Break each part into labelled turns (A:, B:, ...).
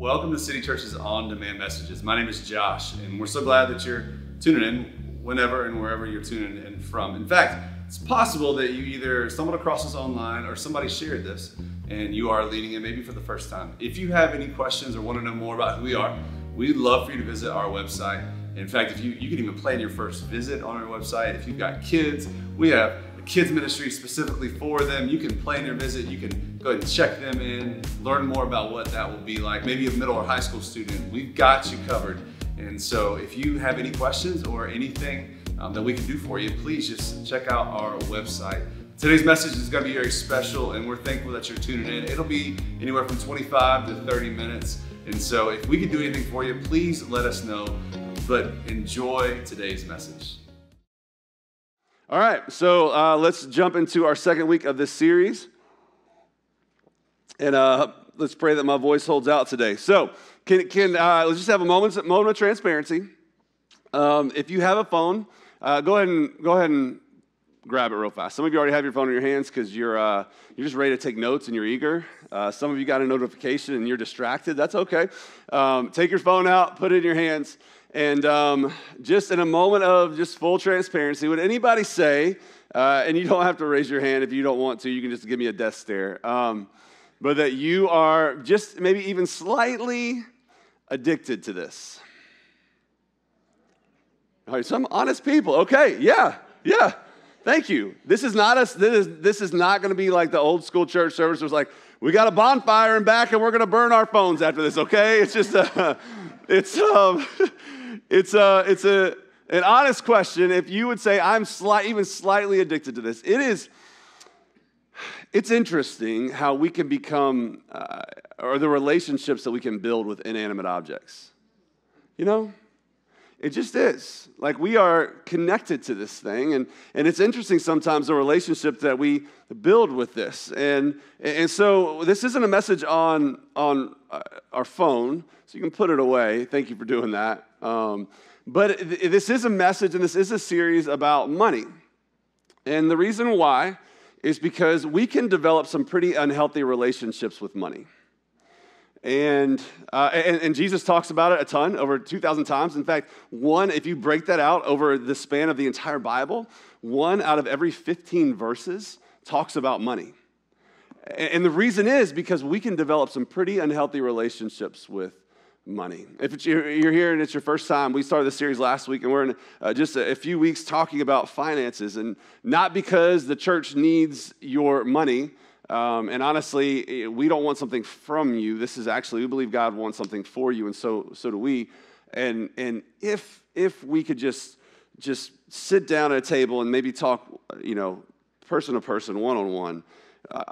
A: Welcome to City Church's On Demand Messages. My name is Josh, and we're so glad that you're tuning in whenever and wherever you're tuning in from. In fact, it's possible that you either stumbled across us online or somebody shared this and you are leading in maybe for the first time. If you have any questions or want to know more about who we are, we'd love for you to visit our website. In fact, if you can even plan your first visit on our website. If you've got kids, we have a kids ministry specifically for them. You can plan your visit. You can go ahead and check them in, learn more about what that will be like. Maybe a middle or high school student, we've got you covered. And so if you have any questions or anything that we can do for you, please just check out our website. Today's message is going to be very special, and we're thankful that you're tuning in. It'll be anywhere from 25 to 30 minutes. And so if we can do anything for you, please let us know. But enjoy today's message.
B: All right, so let's jump into our second week of this series. And let's pray that my voice holds out today. So let's just have a moment of transparency. If you have a phone, go ahead and grab it real fast. Some of you already have your phone in your hands because you're just ready to take notes and you're eager. Some of you got a notification and you're distracted. That's okay. Take your phone out, put it in your hands, and just in a moment of just full transparency, would anybody say, and you don't have to raise your hand if you don't want to, you can just give me a death stare, but that you are just maybe even slightly addicted to this? All right, some honest people. Okay, yeah. Thank you. This is not going to be like the old school church service. It was like, we got a bonfire in back and we're going to burn our phones after this. Okay, it's just it's an honest question. If you would say I'm even slightly addicted to this, it's interesting how we can become or the relationships that we can build with inanimate objects. You know? It just is. Like, we are connected to this thing, and it's interesting sometimes the relationship that we build with this. And so this isn't a message on our phone, so you can put it away. Thank you for doing that. But this is a message, and this is a series about money. And the reason why is because we can develop some pretty unhealthy relationships with money. And Jesus talks about it a ton, over 2,000 times. In fact, if you break that out over the span of the entire Bible, 1 out of every 15 verses talks about money. And the reason is because we can develop some pretty unhealthy relationships with money. If you're here and it's your first time, we started this series last week, and we're in just a few weeks talking about finances. And not because the church needs your money. And honestly, we don't want something from you. This is actually, we believe God wants something for you, and so do we. And if we could just sit down at a table and maybe talk, person to person, one-on-one,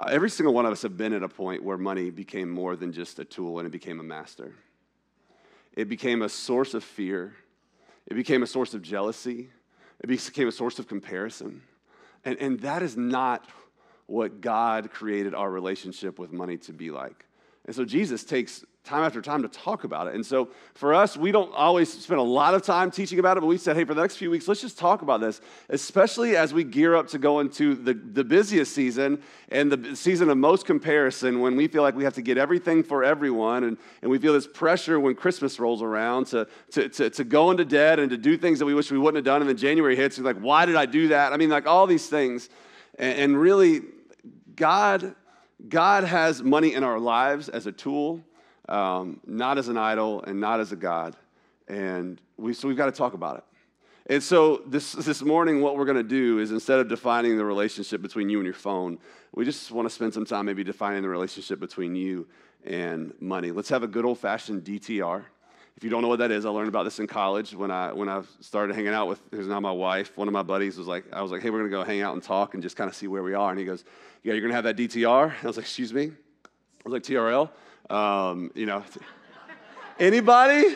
B: every single one of us have been at a point where money became more than just a tool, and it became a master. It became a source of fear. It became a source of jealousy. It became a source of comparison. And that is not what God created our relationship with money to be like. And so Jesus takes time after time to talk about it. And so for us, we don't always spend a lot of time teaching about it, but we said, hey, for the next few weeks, let's just talk about this, especially as we gear up to go into the busiest season and the season of most comparison, when we feel like we have to get everything for everyone, and we feel this pressure when Christmas rolls around to go into debt and to do things that we wish we wouldn't have done, and then January hits, and like, why did I do that? I mean, like all these things. And really, God has money in our lives as a tool, not as an idol and not as a God. And we've got to talk about it. And so this morning, what we're going to do is, instead of defining the relationship between you and your phone, we just want to spend some time maybe defining the relationship between you and money. Let's have a good old-fashioned DTR. If you don't know what that is, I learned about this in college when I started hanging out with, who's now my wife. One of my buddies I was like, hey, we're going to go hang out and talk and just kind of see where we are. And he goes, yeah, you're going to have that DTR? And I was like, excuse me? I was like, TRL? Anybody?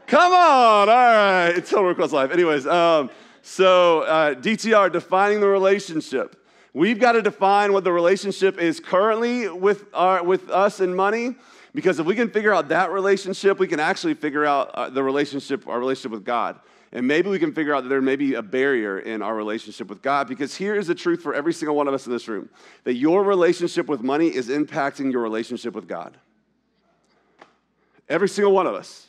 B: Come on, all right. It's Total Request Life. Anyways, so DTR, defining the relationship. We've got to define what the relationship is currently with us and money. Because if we can figure out that relationship, we can actually figure out our relationship with God. And maybe we can figure out that there may be a barrier in our relationship with God. Because here is the truth for every single one of us in this room, that your relationship with money is impacting your relationship with God. Every single one of us.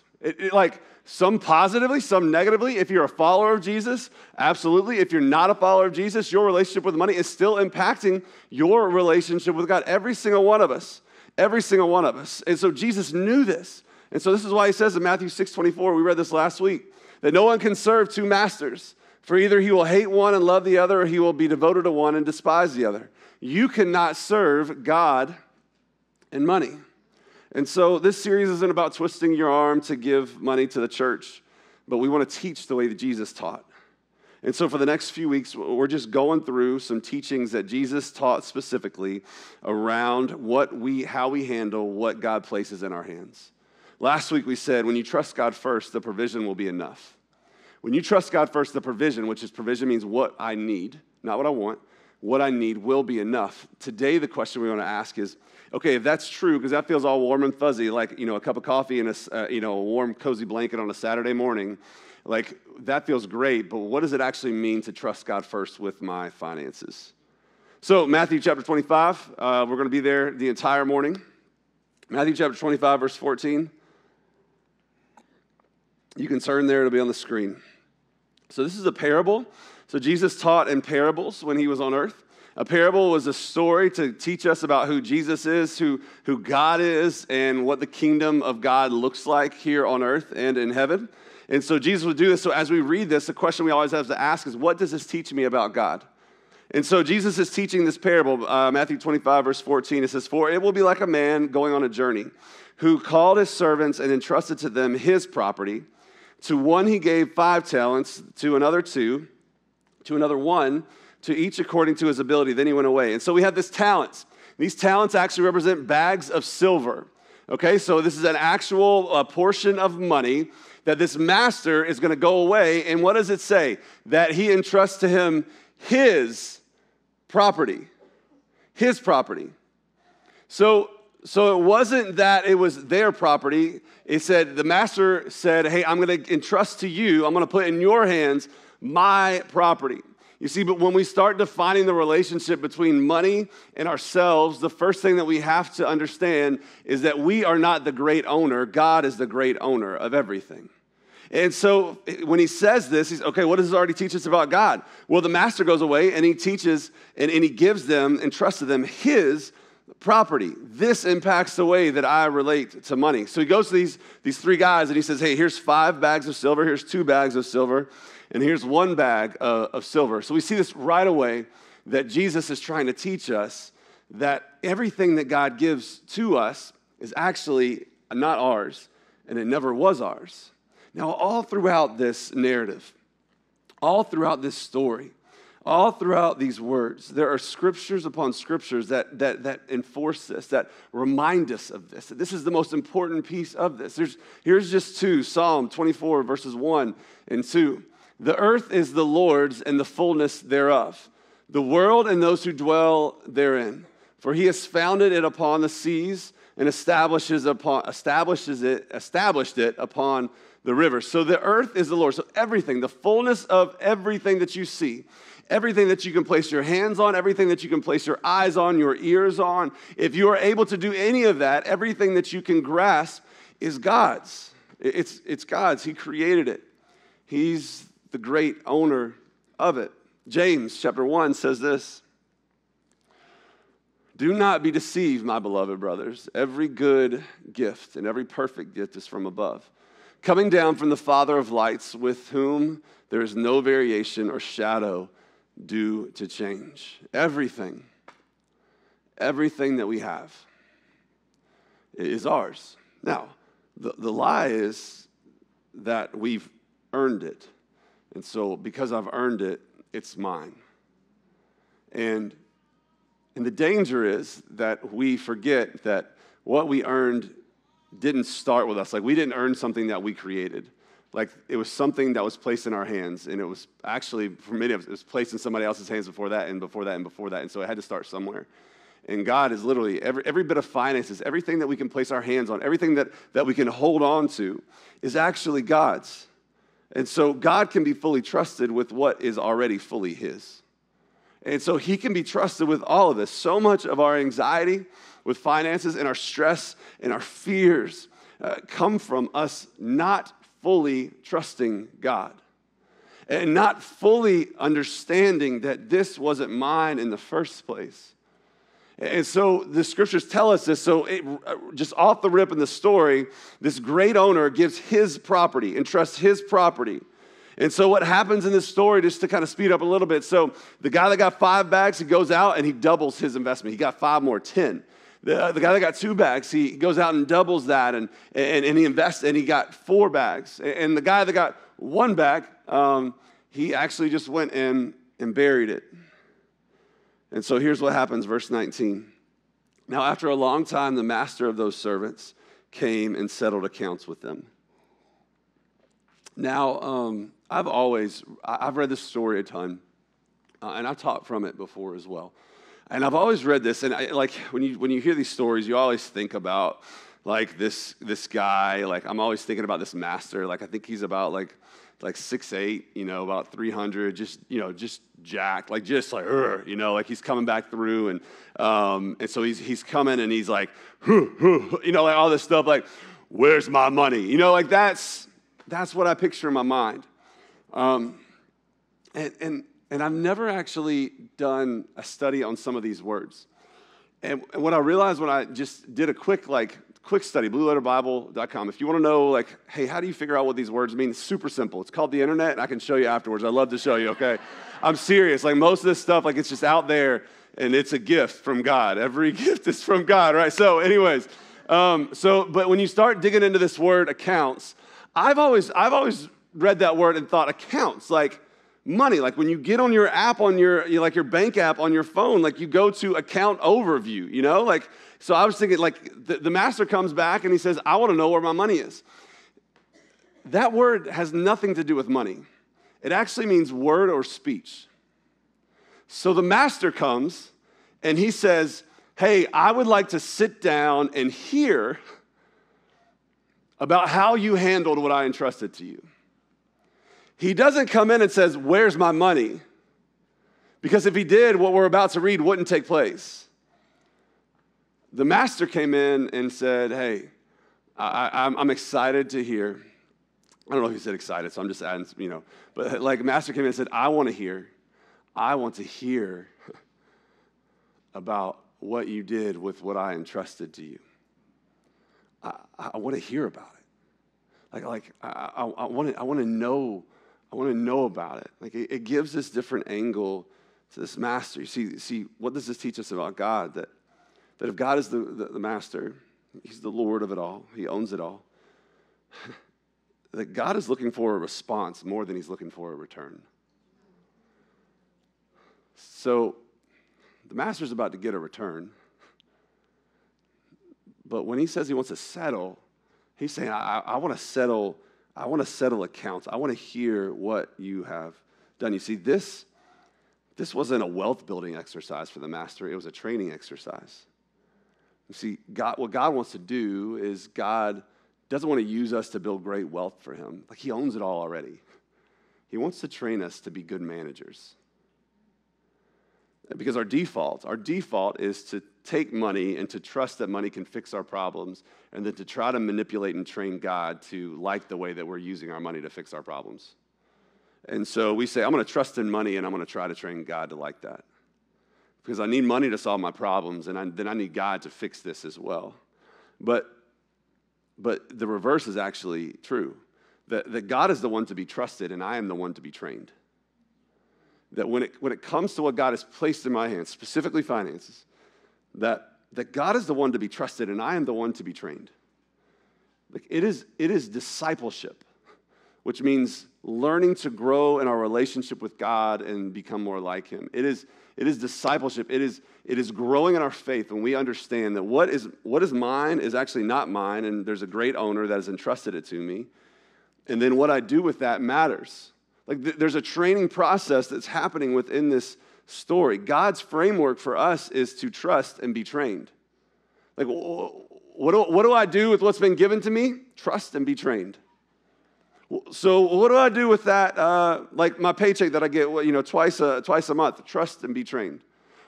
B: Like some positively, some negatively. If you're a follower of Jesus, absolutely. If you're not a follower of Jesus, your relationship with money is still impacting your relationship with God. Every single one of us. Every single one of us. And so Jesus knew this. And so this is why he says in Matthew 6:24, we read this last week, that no one can serve two masters. For either he will hate one and love the other, or he will be devoted to one and despise the other. You cannot serve God and money. And so this series isn't about twisting your arm to give money to the church, but we want to teach the way that Jesus taught. And so for the next few weeks, we're just going through some teachings that Jesus taught specifically around how we handle what God places in our hands. Last week we said, when you trust God first, the provision will be enough. When you trust God first, the provision, which is provision means what I need, not what I want, what I need will be enough. Today, the question we want to ask is, okay, if that's true, because that feels all warm and fuzzy, like, a cup of coffee and a warm, cozy blanket on a Saturday morning, like, that feels great, but what does it actually mean to trust God first with my finances? So, Matthew chapter 25, we're going to be there the entire morning. Matthew chapter 25, verse 14. You can turn there, it'll be on the screen. So this is a parable. So Jesus taught in parables when he was on earth. A parable was a story to teach us about who Jesus is, who God is, and what the kingdom of God looks like here on earth and in heaven. And so Jesus would do this. So as we read this, the question we always have to ask is, what does this teach me about God? And so Jesus is teaching this parable, Matthew 25, verse 14. It says, "For it will be like a man going on a journey, who called his servants and entrusted to them his property. To one he gave 5 talents, to another 2, to another 1, to each according to his ability. Then he went away." And so we have this talents. These talents actually represent bags of silver. Okay, so this is an actual portion of money that this master is going to go away. And what does it say? That he entrusts to him his property. His property. So it wasn't that it was their property. It said, the master said, hey, I'm going to entrust to you, I'm going to put in your hands my property. You see, but when we start defining the relationship between money and ourselves, the first thing that we have to understand is that we are not the great owner. God is the great owner of everything. And so when he says this, he's, okay, what does this already teach us about God? Well, the master goes away and he teaches and he gives them, entrusts to them his property. This impacts the way that I relate to money. So he goes to these 3 guys and he says, hey, here's 5 bags of silver, here's 2 bags of silver, and here's 1 bag of silver. So we see this right away that Jesus is trying to teach us that everything that God gives to us is actually not ours, and it never was ours. Now, all throughout this narrative, all throughout this story, all throughout these words, there are scriptures upon scriptures that enforce this, that remind us of this. This is the most important piece of this. Here's just 2, Psalm 24, verses 1 and 2. The earth is the Lord's and the fullness thereof, the world and those who dwell therein. For he has founded it upon the seas and established it upon the rivers. So the earth is the Lord. So everything, the fullness of everything that you see, everything that you can place your hands on, everything that you can place your eyes on, your ears on, if you are able to do any of that, everything that you can grasp is God's. It's God's. He created it. He's the great owner of it. James chapter 1 says this, "Do not be deceived, my beloved brothers. Every good gift and every perfect gift is from above, coming down from the Father of lights, with whom there is no variation or shadow due to change." Everything that we have is ours. Now, the lie is that we've earned it. And so because I've earned it, it's mine. And the danger is that we forget that what we earned didn't start with us. Like, we didn't earn something that we created. Like, it was something that was placed in our hands, and it was actually, for many of us, it was placed in somebody else's hands before that, and before that, and before that, and so it had to start somewhere. And God is literally, every bit of finances, everything that we can place our hands on, everything that we can hold on to is actually God's. And so God can be fully trusted with what is already fully his. And so he can be trusted with all of this. So much of our anxiety with finances and our stress and our fears come from us not fully trusting God and not fully understanding that this wasn't mine in the first place. And so the scriptures tell us this. So just off the rip in the story, this great owner gives his property, entrusts his property. And so what happens in this story, just to kind of speed up a little bit, so the guy that got 5 bags, he goes out and he doubles his investment. He got 5 more, 10. The guy that got 2 bags, he goes out and doubles that, and he invests, and he got 4 bags. And the guy that got 1 bag, he actually just went in and buried it. And so here's what happens, verse 19. Now, after a long time, the master of those servants came and settled accounts with them. Now, I've read this story a ton, and I've taught from it before as well. And I've always read this, and when you hear these stories, you always think about like this guy. Like I'm always thinking about this master. Like I think he's about like 6'8", about 300, just jacked, like he's coming back through, and so he's coming and he's like, like all this stuff, like, where's my money? Like that's what I picture in my mind. And I've never actually done a study on some of these words. And what I realized when I just did a quick study, blueletterbible.com. If you want to know, hey, how do you figure out what these words mean? It's super simple. It's called the internet, and I can show you afterwards. I'd love to show you, okay? I'm serious. Most of this stuff, it's just out there, and it's a gift from God. Every gift is from God, right? So anyways, but when you start digging into this word accounts, I've always read that word and thought accounts, like money. Like when you get on your app, on your bank app on your phone, you go to account overview, So I was thinking, the master comes back and he says, I want to know where my money is. That word has nothing to do with money. It actually means word or speech. So the master comes and he says, hey, I would like to sit down and hear about how you handled what I entrusted to you. He doesn't come in and says, where's my money? Because if he did, what we're about to read wouldn't take place. The master came in and said, hey, I'm excited to hear. I don't know if he said excited, so I'm just adding, But master came in and said, I want to hear about what you did with what I entrusted to you. I want to hear about it. I want to know. I want to know about it. It gives this different angle to this master. You see, what does this teach us about God? That if God is the master, he's the Lord of it all, he owns it all, that God is looking for a response more than he's looking for a return. So the master's about to get a return, but when he says he wants to settle, he's saying, I want to settle accounts. I want to hear what you have done. You see, this wasn't a wealth building exercise for the master. It was a training exercise. You see, what God wants to do is God doesn't want to use us to build great wealth for him. He owns it all already. He wants to train us to be good managers. Because our default is to take money and to trust that money can fix our problems, and then to try to manipulate and train God to like the way that we're using our money to fix our problems. And so we say, I'm going to trust in money, and I'm going to try to train God to like that. Because I need money to solve my problems, and then I need God to fix this as well. But the reverse is actually true. That God is the one to be trusted, and I am the one to be trained. That when it comes to what God has placed in my hands, specifically finances, that God is the one to be trusted and I am the one to be trained. It is discipleship, which means learning to grow in our relationship with God and become more like him. It is discipleship. It is growing in our faith when we understand that what is mine is actually not mine, and there's a great owner that has entrusted it to me. And then what I do with that matters. There's a training process that's happening within this story. God's framework for us is to trust and be trained. What do I do with what's been given to me? Trust and be trained. So what do I do with that? My paycheck that I get, twice a month. Trust and be trained.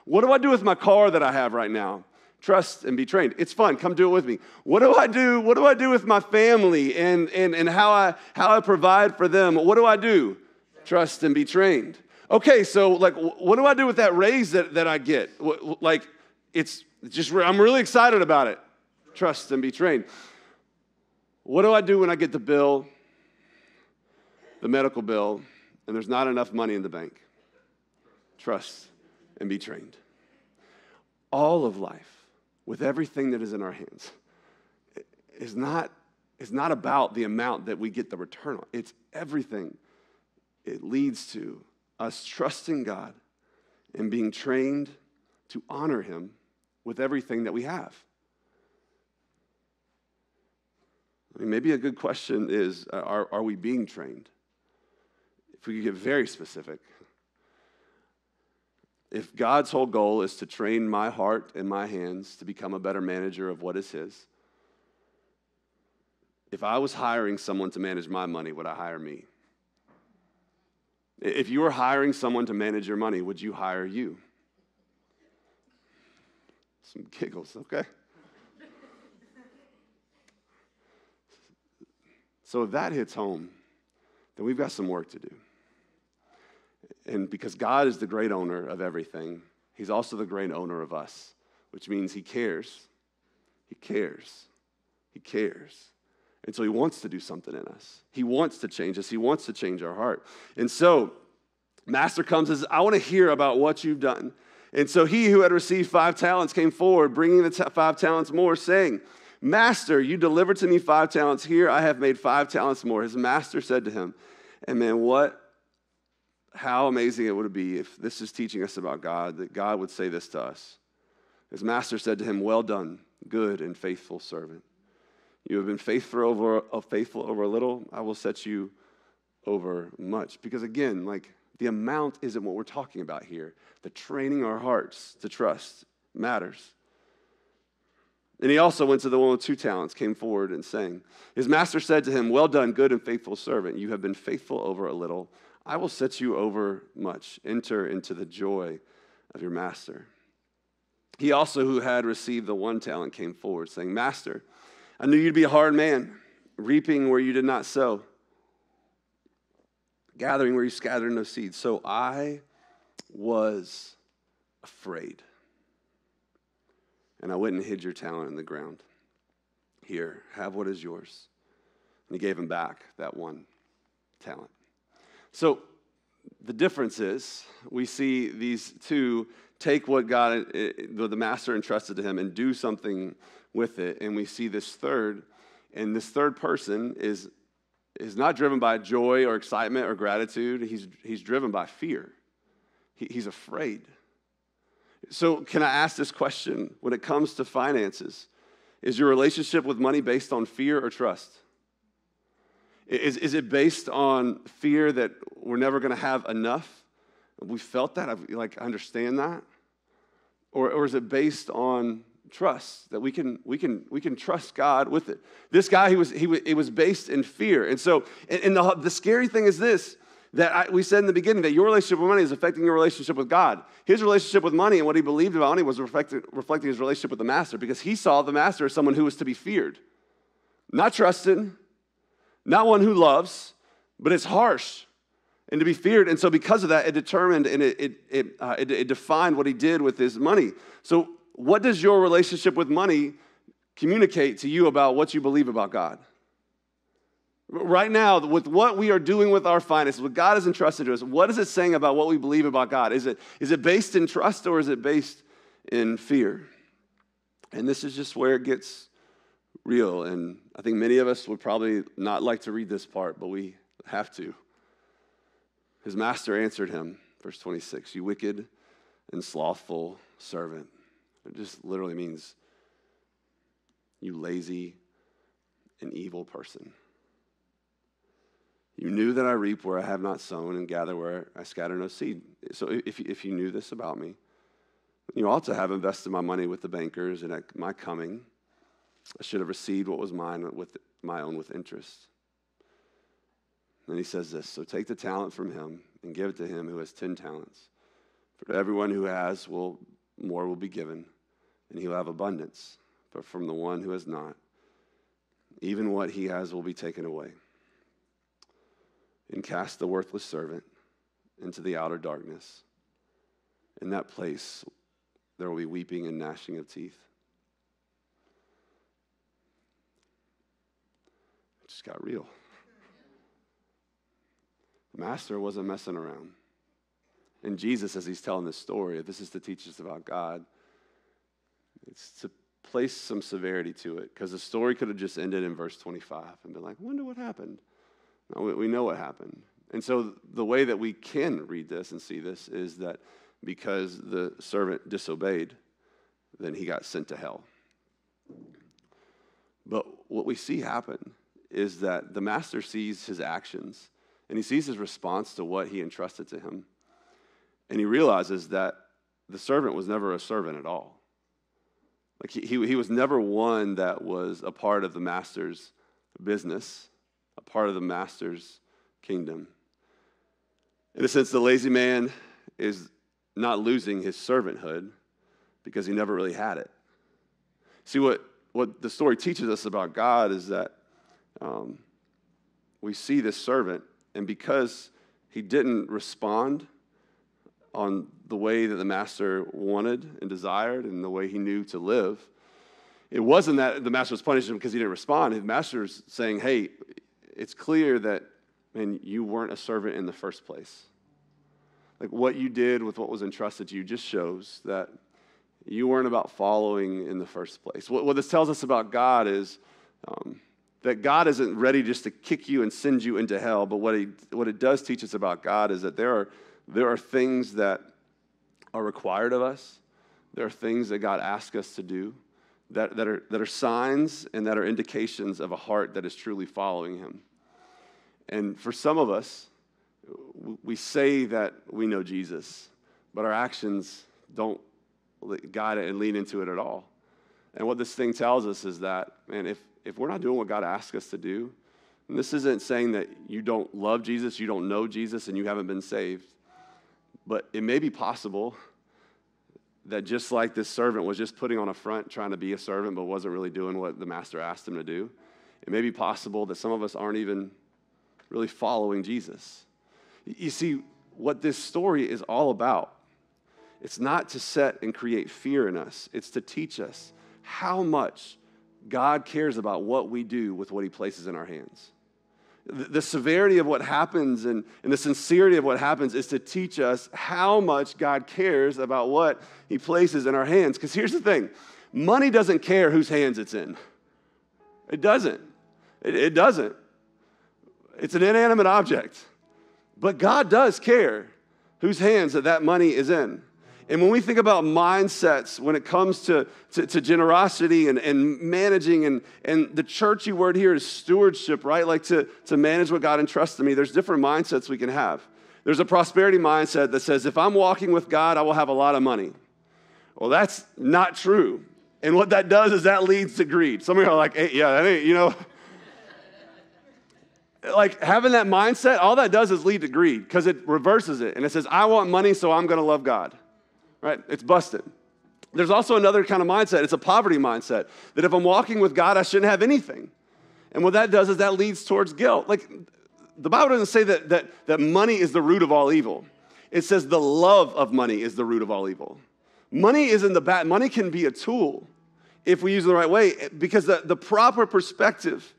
B: What do I do with my car that I have right now? Trust and be trained. It's fun. Come do it with me. What do I do? What do I do with my family and how I provide for them? What do I do? Trust and be trained. Okay, so like, what do I do with that raise that I get? Like, it's just, I'm really excited about it. Trust and be trained. What do I do when I get the bill, the medical bill, and there's not enough money in the bank? Trust and be trained. All of life, with everything that is in our hands, is not about the amount that we get the return on. It's everything. It leads to us trusting God and being trained to honor him with everything that we have. I mean, maybe a good question is, are we being trained? If we could get very specific. If God's whole goal is to train my heart and my hands to become a better manager of what is his, if I was hiring someone to manage my money, would I hire me? If you were hiring someone to manage your money, would you hire you? Some giggles, okay. So if that hits home, then we've got some work to do. And because God is the great owner of everything, he's also the great owner of us, which means he cares. He cares. He cares. And so he wants to do something in us. He wants to change us. He wants to change our heart. And so master comes and says, I want to hear about what you've done. And so he who had received 5 talents came forward, bringing the 5 talents more, saying, Master, you delivered to me 5 talents. Here I have made 5 talents more. His master said to him, and man, how amazing it would be if this is teaching us about God, that God would say this to us. His master said to him, well done, good and faithful servant. You have been faithful over a little, I will set you over much. Because again, like, the amount isn't what we're talking about here. The training our hearts to trust matters. And he also went to the one with 2 talents, came forward and saying, his master said to him, well done, good and faithful servant. You have been faithful over a little. I will set you over much. Enter into the joy of your master. He also, who had received the 1 talent, came forward, saying, Master, I knew you'd be a hard man, reaping where you did not sow, gathering where you scattered no seed. So I was afraid. And I went and hid your talent in the ground. Here, have what is yours. And he gave him back that 1 talent. So the difference is we see these 2 take what the master entrusted to him and do something with it. And we see this third, and this third person is not driven by joy or excitement or gratitude. He's driven by fear. He's afraid. So can I ask this question? When it comes to finances, is your relationship with money based on fear or trust? Is it based on fear that we're never going to have enough? We felt that. I understand that. Or is it based on trust, that we can trust God with it? This guy, it was based in fear. And so, and the scary thing is this, that we said in the beginning that your relationship with money is affecting your relationship with God. His relationship with money and what he believed about money was reflecting his relationship with the master, because he saw the master as someone who was to be feared, not trusted, not one who loves, but it's harsh and to be feared. And so because of that, it determined and it defined what he did with his money. So what does your relationship with money communicate to you about what you believe about God? Right now, with what we are doing with our finances, what God has entrusted to us, what is it saying about what we believe about God? Is it based in trust, or is it based in fear? And this is just where it gets real. And I think many of us would probably not like to read this part, but we have to. His master answered him, verse 26, you wicked and slothful servant. It just literally means you lazy and evil person. You knew that I reap where I have not sown and gather where I scatter no seed. So if you knew this about me, you ought to have invested my money with the bankers, and at my coming, I should have received what was mine with my own with interest. Then he says this, so take the talent from him and give it to him who has 10 talents. For to everyone who has, more will be given, and he will have abundance. But from the one who has not, even what he has will be taken away. And cast the worthless servant into the outer darkness. In that place, there will be weeping and gnashing of teeth. It just got real. The master wasn't messing around. And Jesus, as he's telling this story, this is to teach us about God. It's to place some severity to it, because the story could have just ended in verse 25 and been like, wonder what happened. No, we know what happened. And so the way that we can read this and see this is that because the servant disobeyed, then he got sent to hell. But what we see happen is that the master sees his actions, and he sees his response to what he entrusted to him. And he realizes that the servant was never a servant at all. Like he was never one that was a part of the master's business, a part of the master's kingdom. In a sense, the lazy man is not losing his servanthood because he never really had it. See, what the story teaches us about God is that we see this servant, and because he didn't respond on the way that the master wanted and desired and the way he knew to live, it wasn't that the master was punishing him because he didn't respond. The master's saying, hey, it's clear that, man, you weren't a servant in the first place. Like what you did with what was entrusted to you just shows that you weren't about following in the first place. What this tells us about God is that God isn't ready just to kick you and send you into hell, but what it does teach us about God is that there are things that are required of us. There are things that God asks us to do that are signs and that are indications of a heart that is truly following him. And for some of us, we say that we know Jesus, but our actions don't guide it and lean into it at all. And what this thing tells us is that, man, if we're not doing what God asks us to do, and this isn't saying that you don't love Jesus, you don't know Jesus, and you haven't been saved, but it may be possible that just like this servant was just putting on a front trying to be a servant but wasn't really doing what the master asked him to do, it may be possible that some of us aren't even really following Jesus. You see, what this story is all about, it's not to set and create fear in us. It's to teach us how much God cares about what we do with what he places in our hands. The severity of what happens and the sincerity of what happens is to teach us how much God cares about what he places in our hands. Because here's the thing, money doesn't care whose hands it's in. It doesn't. It doesn't. It's an inanimate object. But God does care whose hands that money is in. And when we think about mindsets, when it comes to generosity and managing, and the churchy word here is stewardship, right? Like to manage what God entrusted me, there's different mindsets we can have. There's a prosperity mindset that says, if I'm walking with God, I will have a lot of money. Well, that's not true. And what that does is that leads to greed. Some of you are like, hey, yeah, that ain't, like having that mindset, all that does is lead to greed because it reverses it. And it says, I want money, so I'm going to love God. Right? It's busted. There's also another kind of mindset. It's a poverty mindset, that if I'm walking with God, I shouldn't have anything. And what that does is that leads towards guilt. Like, the Bible doesn't say that money is the root of all evil. It says the love of money is the root of all evil. Money isn't the bad. Money can be a tool if we use it the right way, because the proper perspective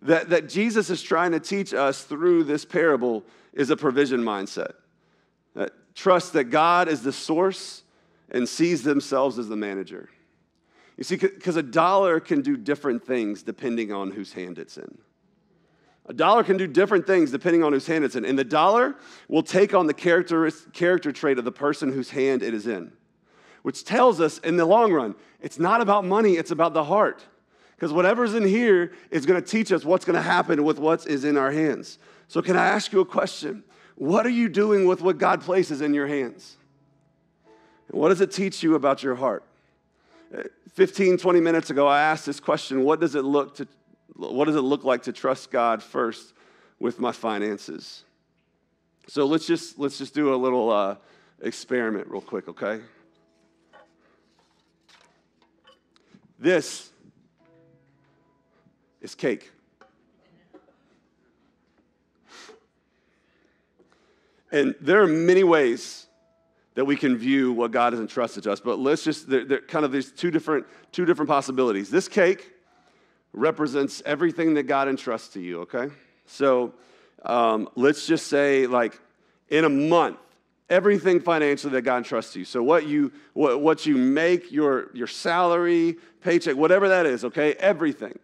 B: that Jesus is trying to teach us through this parable is a provision mindset. Trust that God is the source and sees themselves as the manager. You see, because a dollar can do different things depending on whose hand it's in. A dollar can do different things depending on whose hand it's in. And the dollar will take on the character trait of the person whose hand it is in, which tells us in the long run, it's not about money, it's about the heart. Because whatever's in here is going to teach us what's going to happen with what is in our hands. So can I ask you a question? What are you doing with what God places in your hands? And what does it teach you about your heart? 15, 20 minutes ago, I asked this question, what does it look like to trust God first with my finances? So let's just do a little experiment real quick, okay? This is cake. And there are many ways that we can view what God has entrusted to us, but let's just, there kind of these two different possibilities. This cake represents everything that God entrusts to you, okay? So let's just say, like, in a month, everything financially that God entrusts you. So what you make, your salary, paycheck, whatever that is, okay? Everything.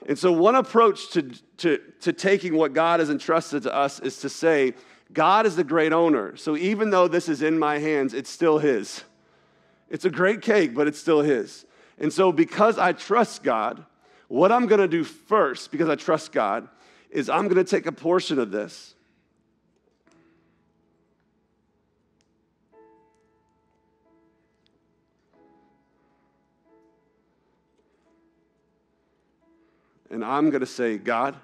B: And so one approach to taking what God has entrusted to us is to say, God is the great owner. So even though this is in my hands, it's still his. It's a great cake, but it's still his. And so because I trust God, what I'm going to do first, because I trust God, is I'm going to take a portion of this. And I'm going to say, God,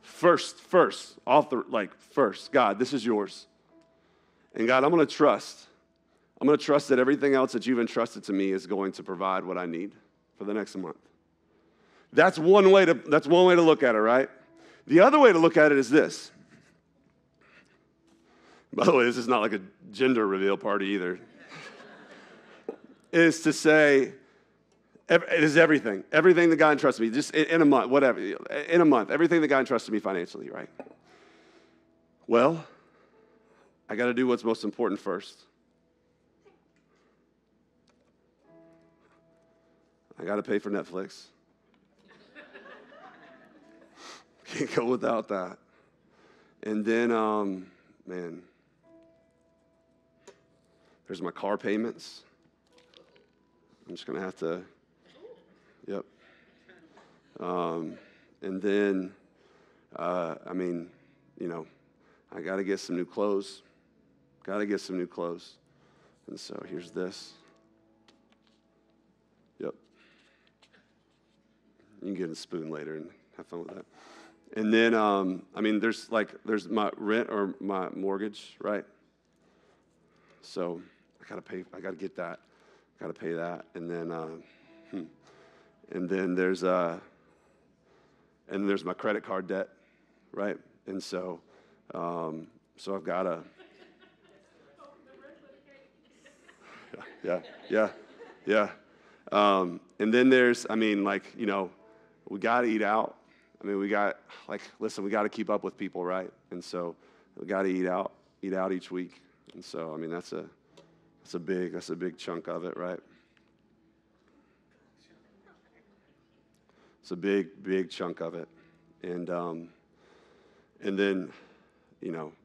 B: first, God, this is yours. And God, I'm going to trust that everything else that you've entrusted to me is going to provide what I need for the next month. That's one way to look at it, right? The other way to look at it is this. By the way, this is not like a gender reveal party either. Is to say, it is everything that God entrusts me, just in a month, whatever, in a month, everything that God entrusted me financially, right? Well, I got to do what's most important first. I got to pay for Netflix. Can't go without that. And then, there's my car payments. I'm just going to have to, yep. And then, I got to get some new clothes. And so here's this. Yep. You can get a spoon later and have fun with that. And then, there's my rent or my mortgage, right? So I got to get that. Got to pay that. And then there's my credit card debt, right? And so I've got to, yeah. And then there's, we got to eat out. We got to keep up with people, right? And so we got to eat out each week. And so, that's a big chunk of it, right? It's a big chunk of it. And then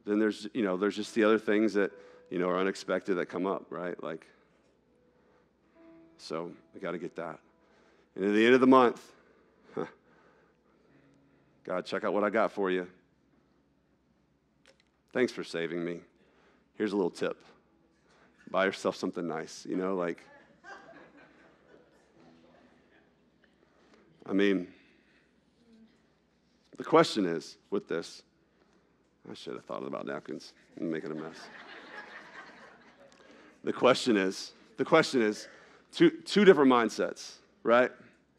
B: there's just the other things that, are unexpected that come up, right? Like, so we got to get that. And at the end of the month, God, check out what I got for you. Thanks for saving me. Here's a little tip. Buy yourself something nice, the question is, with this, I should have thought about napkins. I'm making a mess. The question is, two different mindsets, right?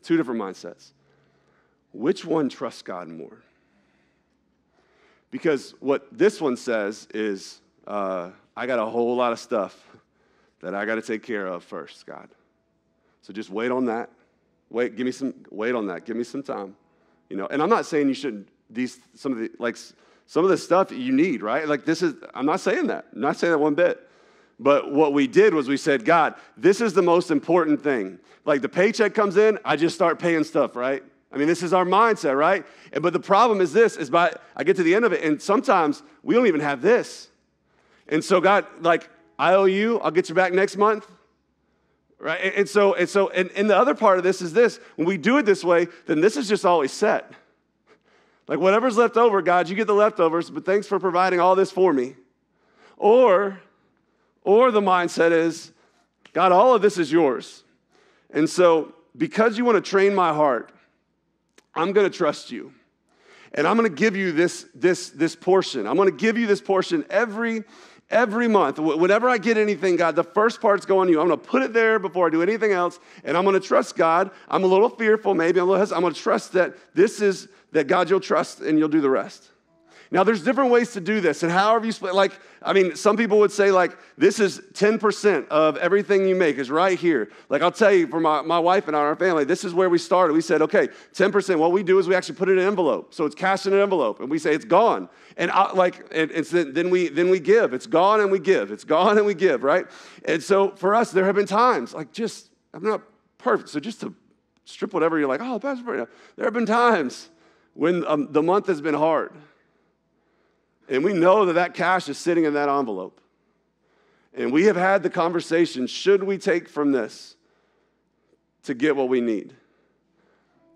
B: Two different mindsets. Which one trusts God more? Because what this one says is, I got a whole lot of stuff that I got to take care of first, God. So just wait on that. Wait on that. Give me some time. And I'm not saying you shouldn't, some of the stuff you need, right? I'm not saying that. I'm not saying that one bit. But what we did was we said, God, this is the most important thing. Like the paycheck comes in, I just start paying stuff, right? This is our mindset, right? But the problem is this, I get to the end of it, and sometimes we don't even have this. And so God, I owe you, I'll get you back next month, right? And the other part of this is this, when we do it this way, then this is just always set. Like whatever's left over, God, you get the leftovers, but thanks for providing all this for me. Or the mindset is, God, all of this is yours. And so because you want to train my heart, I'm going to trust you. And I'm going to give you this portion. I'm going to give you this portion every Every month, whenever I get anything, God, the first part's going to you. I'm going to put it there before I do anything else, and I'm going to trust God. I'm a little fearful, maybe I'm a little hesitant. I'm going to trust that God, you'll trust and you'll do the rest. Now, there's different ways to do this, and however you split, some people would say, this is 10% of everything you make is right here. I'll tell you, for my wife and our family, this is where we started. We said, okay, 10%. What we do is we actually put it in an envelope. So it's cash in an envelope, and we say it's gone. And then we give. It's gone and we give. It's gone and we give, right? And so for us, there have been times, I'm not perfect, so just to strip whatever, you're like, oh, Pastor Brady, there have been times when the month has been hard. And we know that cash is sitting in that envelope. And we have had the conversation, should we take from this to get what we need?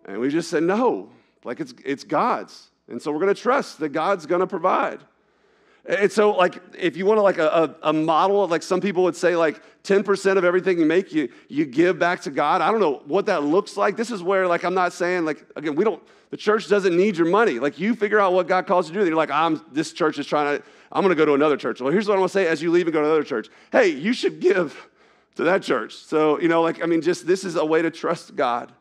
B: And we just said no, it's God's. And so we're going to trust that God's going to provide. And so if you want a model, some people would say 10% of everything you make, you give back to God. I don't know what that looks like. This is where I'm not saying again, the church doesn't need your money. You figure out what God calls you to do. You're this church is I'm going to go to another church. Well, here's what I want to say as you leave and go to another church. Hey, you should give to that church. So, this is a way to trust God.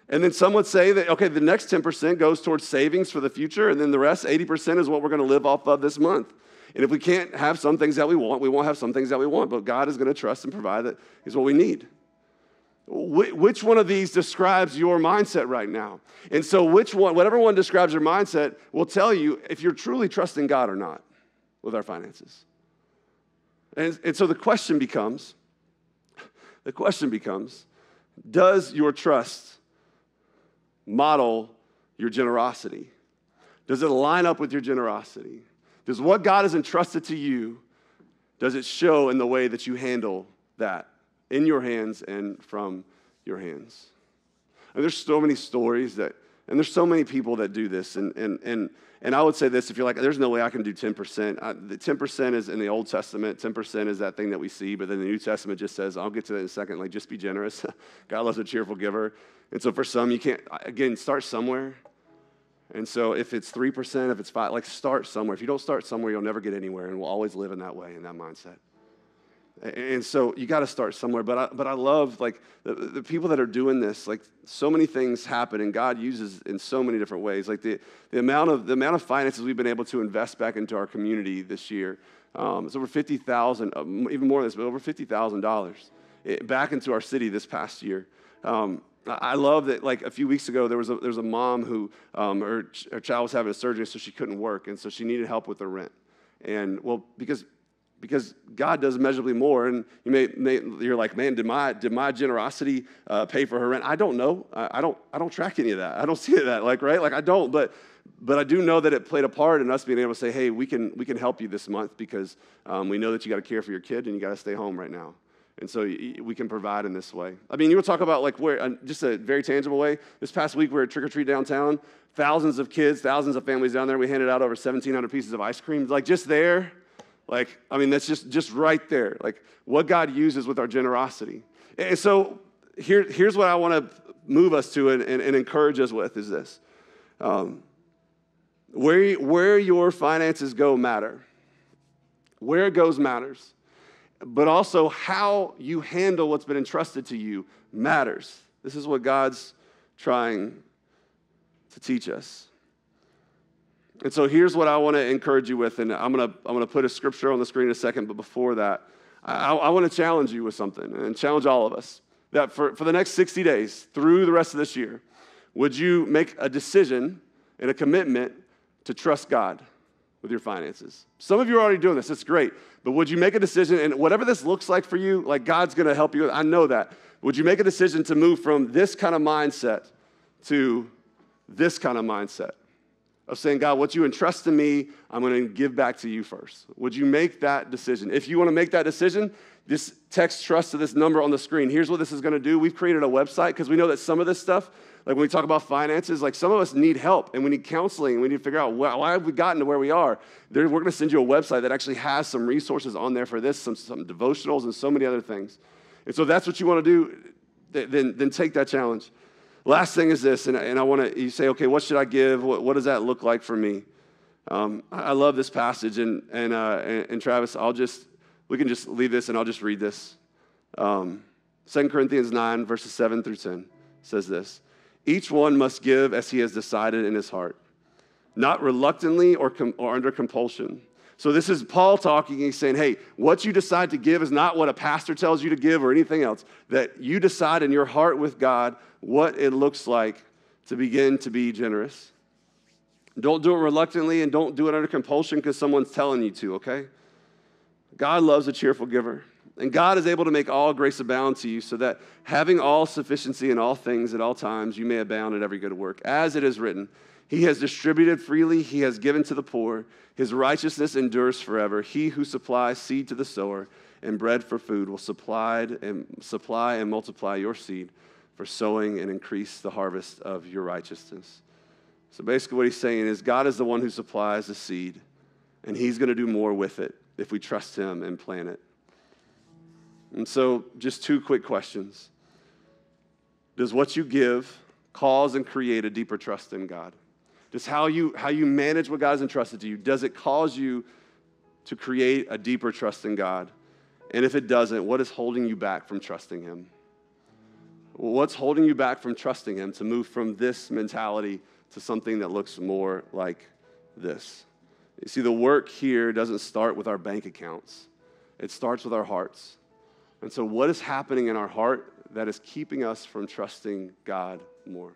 B: And then some would say that, okay, the next 10% goes towards savings for the future, and then the rest, 80%, is what we're going to live off of this month. And if we can't have some things that we won't have some things that we want, but God is going to trust and provide that is what we need. Which one of these describes your mindset right now? And so whatever one describes your mindset will tell you if you're truly trusting God or not with our finances. And so the question becomes, does your trust model your generosity? Does it line up with your generosity? Does what God has entrusted to you, does it show in the way that you handle that in your hands and from your hands? And there's so many stories and there's so many people that do this. And I would say this, if you're there's no way I can do 10%. The 10% is in the Old Testament. 10% is that thing that we see, but then the New Testament just says, I'll get to that in a second, just be generous. God loves a cheerful giver. And so for some, you can't, again, start somewhere. And so if it's 3%, if it's 5%, start somewhere. If you don't start somewhere, you'll never get anywhere, and we'll always live in that way, in that mindset. And so you got to start somewhere. But I love, the people that are doing this, so many things happen, and God uses in so many different ways. The amount of finances we've been able to invest back into our community this year, it's over $50,000, even more than this, but over $50,000 back into our city this past year. I love that, a few weeks ago, there was a mom who, her child was having a surgery, so she couldn't work, and so she needed help with the rent. And, because God does immeasurably more, and you're like, man, did my generosity pay for her rent? I don't know. I don't track any of that. I don't see that, right? I don't, but I do know that it played a part in us being able to say, hey, we can help you this month because we know that you got to care for your kid and you got to stay home right now. And so we can provide in this way. You would talk about where, just a very tangible way. This past week we were at Trick or Treat downtown. Thousands of kids, thousands of families down there. We handed out over 1,700 pieces of ice cream. Just there, that's just right there. What God uses with our generosity. And so here's what I want to move us to and encourage us with is this. Where your finances go matter. Where it goes matters. But also how you handle what's been entrusted to you matters. This is what God's trying to teach us. And so here's what I want to encourage you with, and I'm gonna put a scripture on the screen in a second, but before that, I want to challenge you with something, and challenge all of us, that for the next 60 days, through the rest of this year, would you make a decision and a commitment to trust God with your finances? Some of you are already doing this. It's great. But would you make a decision, and whatever this looks like for you, God's going to help you. I know that. Would you make a decision to move from this kind of mindset to this kind of mindset of saying, God, what you entrust to me, I'm going to give back to you first? Would you make that decision? If you want to make that decision, just text trust to this number on the screen. Here's what this is going to do. We've created a website because we know that some of this stuff, when we talk about finances, some of us need help and we need counseling and we need to figure out why have we gotten to where we are. We're going to send you a website that actually has some resources on there for this, some devotionals and so many other things. And so if that's what you want to do, then take that challenge. Last thing is this, and I want to, you say, okay, what should I give? What does that look like for me? I love this passage, and Travis, we can just leave this, and I'll just read this. 2 Corinthians 9, verses 7 through 10 says this: each one must give as he has decided in his heart, not reluctantly or under compulsion. So this is Paul talking. He's saying, hey, what you decide to give is not what a pastor tells you to give or anything else. That you decide in your heart with God what it looks like to begin to be generous. Don't do it reluctantly and don't do it under compulsion because someone's telling you to, okay? God loves a cheerful giver. And God is able to make all grace abound to you so that having all sufficiency in all things at all times, you may abound in every good work. As it is written, he has distributed freely, he has given to the poor. His righteousness endures forever. He who supplies seed to the sower and bread for food will supply and multiply your seed for sowing and increase the harvest of your righteousness. So basically what he's saying is God is the one who supplies the seed, and he's going to do more with it if we trust him and plant it. And so just two quick questions. Does what you give cause and create a deeper trust in God? Does how you manage what God has entrusted to you, does it cause you to create a deeper trust in God? And if it doesn't, what is holding you back from trusting him? What's holding you back from trusting him to move from this mentality to something that looks more like this? You see, the work here doesn't start with our bank accounts. It starts with our hearts. And so what is happening in our heart that is keeping us from trusting God more?